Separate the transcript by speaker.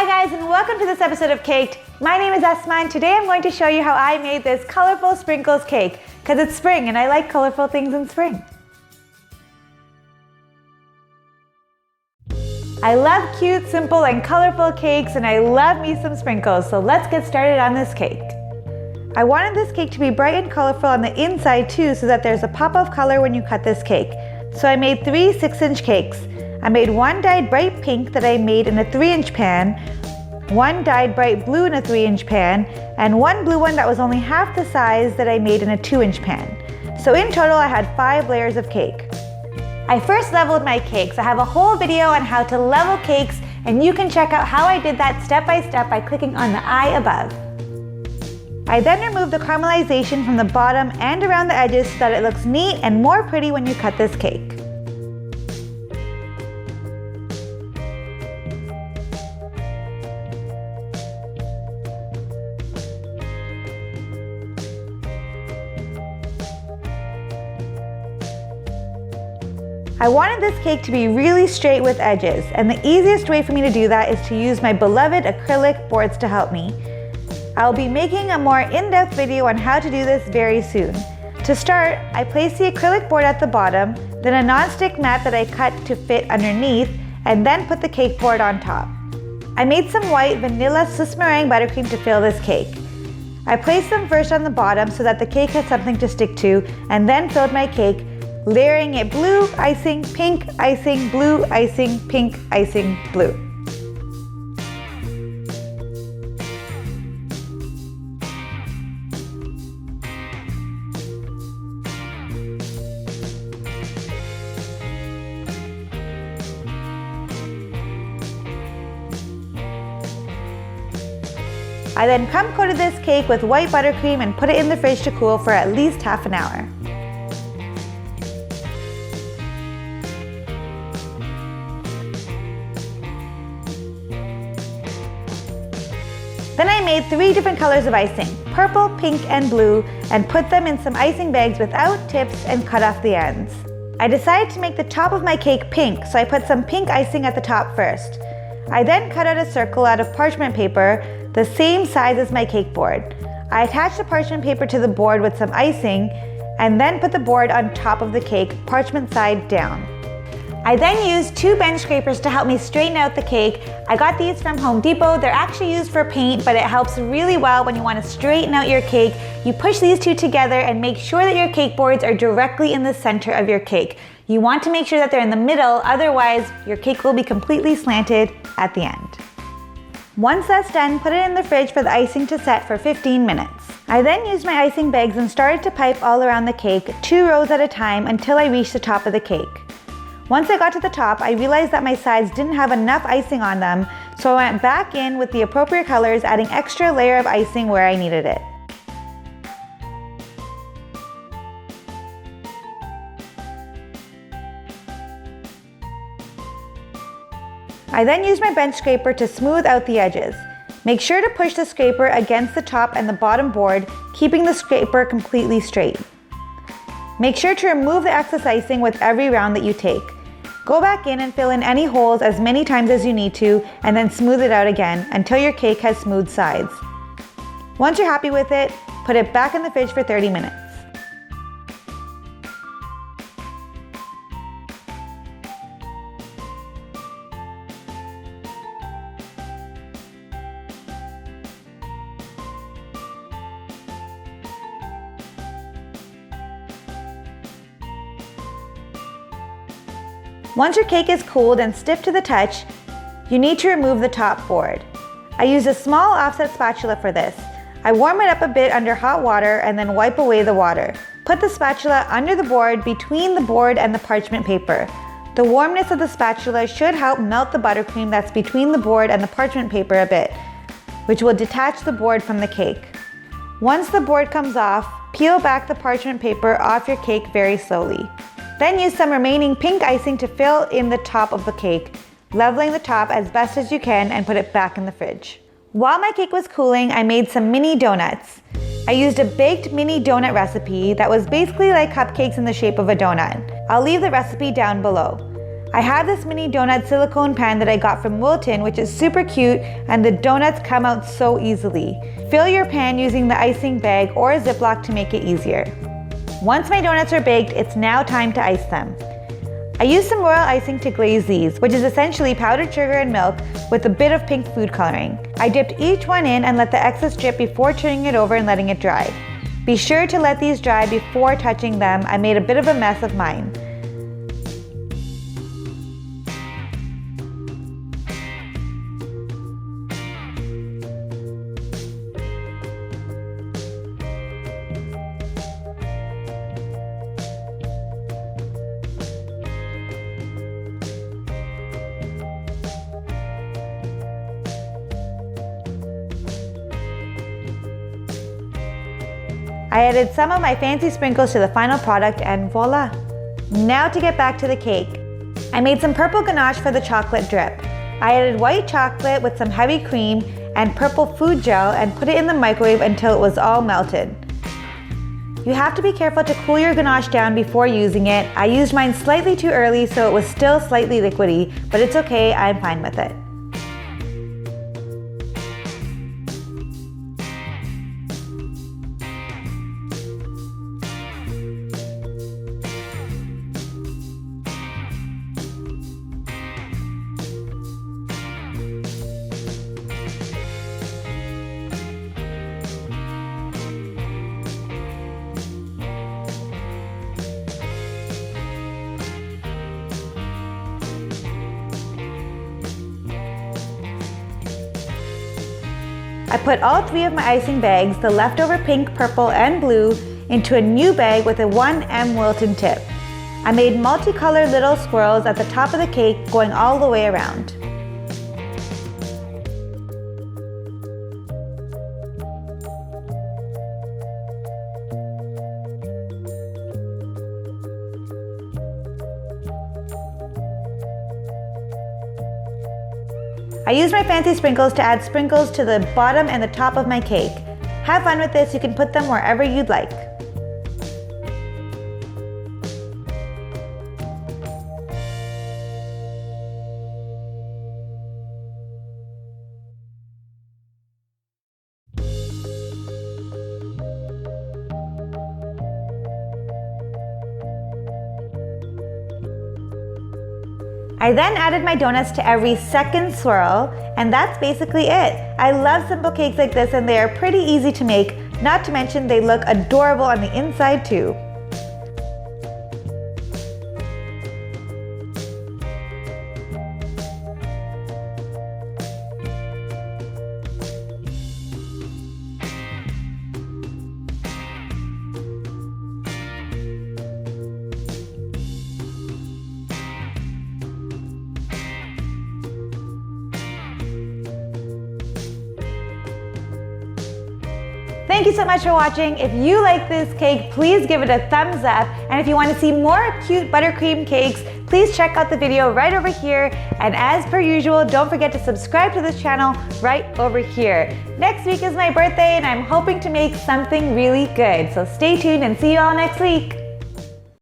Speaker 1: Hi guys, and welcome to this episode of Caked. My name is Esma, and today I'm going to show you how I made this colorful sprinkles cake, because it's spring and I like colorful things in spring. I love cute, simple, and colorful cakes, and I love me some sprinkles, so let's get started on this cake. I wanted this cake to be bright and colorful on the inside too, so that there's a pop of color when you cut this cake. So I made 3 6-inch cakes. I made one dyed bright pink that I made in a 3-inch pan, one dyed bright blue in a 3-inch pan, and one blue one that was only half the size that I made in a 2-inch pan. So in total I had 5 layers of cake. I first leveled my cakes. I have a whole video on how to level cakes, and you can check out how I did that step by step by clicking on the I above. I then removed the caramelization from the bottom and around the edges so that it looks neat and more pretty when you cut this cake. I wanted this cake to be really straight with edges, and the easiest way for me to do that is to use my beloved acrylic boards to help me. I'll be making a more in-depth video on how to do this very soon. To start, I placed the acrylic board at the bottom, then a non-stick mat that I cut to fit underneath, and then put the cake board on top. I made some white vanilla Swiss meringue buttercream to fill this cake. I placed them first on the bottom so that the cake had something to stick to, and then filled my cake, layering it blue icing, pink icing, blue icing, pink icing, blue. I then crumb coated this cake with white buttercream and put it in the fridge to cool for at least half an hour. Then I made 3 different colors of icing, purple, pink, and blue, and put them in some icing bags without tips and cut off the ends. I decided to make the top of my cake pink, so I put some pink icing at the top first. I then cut out a circle out of parchment paper, the same size as my cake board. I attached the parchment paper to the board with some icing, and then put the board on top of the cake, parchment side down. I then used 2 bench scrapers to help me straighten out the cake. I got these from Home Depot. They're actually used for paint, but it helps really well when you want to straighten out your cake. You push these 2 together and make sure that your cake boards are directly in the center of your cake. You want to make sure that they're in the middle, otherwise your cake will be completely slanted at the end. Once that's done, put it in the fridge for the icing to set for 15 minutes. I then used my icing bags and started to pipe all around the cake, 2 rows at a time until I reached the top of the cake. Once I got to the top, I realized that my sides didn't have enough icing on them, so I went back in with the appropriate colors, adding extra layer of icing where I needed it. I then used my bench scraper to smooth out the edges. Make sure to push the scraper against the top and the bottom board, keeping the scraper completely straight. Make sure to remove the excess icing with every round that you take. Go back in and fill in any holes as many times as you need to, and then smooth it out again until your cake has smooth sides. Once you're happy with it, put it back in the fridge for 30 minutes. Once your cake is cooled and stiff to the touch, you need to remove the top board. I used a small offset spatula for this. I warm it up a bit under hot water and then wipe away the water. Put the spatula under the board, between the board and the parchment paper. The warmness of the spatula should help melt the buttercream that's between the board and the parchment paper a bit, which will detach the board from the cake. Once the board comes off, peel back the parchment paper off your cake very slowly. Then use some remaining pink icing to fill in the top of the cake, leveling the top as best as you can and put it back in the fridge. While my cake was cooling, I made some mini donuts. I used a baked mini donut recipe that was basically like cupcakes in the shape of a donut. I'll leave the recipe down below. I have this mini donut silicone pan that I got from Wilton, which is super cute, and the donuts come out so easily. Fill your pan using the icing bag or a ziplock to make it easier. Once my donuts are baked, it's now time to ice them. I used some royal icing to glaze these, which is essentially powdered sugar and milk with a bit of pink food coloring. I dipped each one in and let the excess drip before turning it over and letting it dry. Be sure to let these dry before touching them. I made a bit of a mess of mine. I added some of my fancy sprinkles to the final product and voila! Now to get back to the cake. I made some purple ganache for the chocolate drip. I added white chocolate with some heavy cream and purple food gel and put it in the microwave until it was all melted. You have to be careful to cool your ganache down before using it. I used mine slightly too early so it was still slightly liquidy, but it's okay, I'm fine with it. I put all 3 of my icing bags, the leftover pink, purple, and blue, into a new bag with a 1M Wilton tip. I made multicolored little swirls at the top of the cake going all the way around. I used my fancy sprinkles to add sprinkles to the bottom and the top of my cake. Have fun with this, you can put them wherever you'd like. I then added my donuts to every second swirl, and that's basically it. I love simple cakes like this and they are pretty easy to make, not to mention they look adorable on the inside too. Thank you so much for watching. If you like this cake, please give it a thumbs up. And if you want to see more cute buttercream cakes, please check out the video right over here. And as per usual, don't forget to subscribe to this channel right over here. Next week is my birthday and I'm hoping to make something really good. So stay tuned and see you all next week.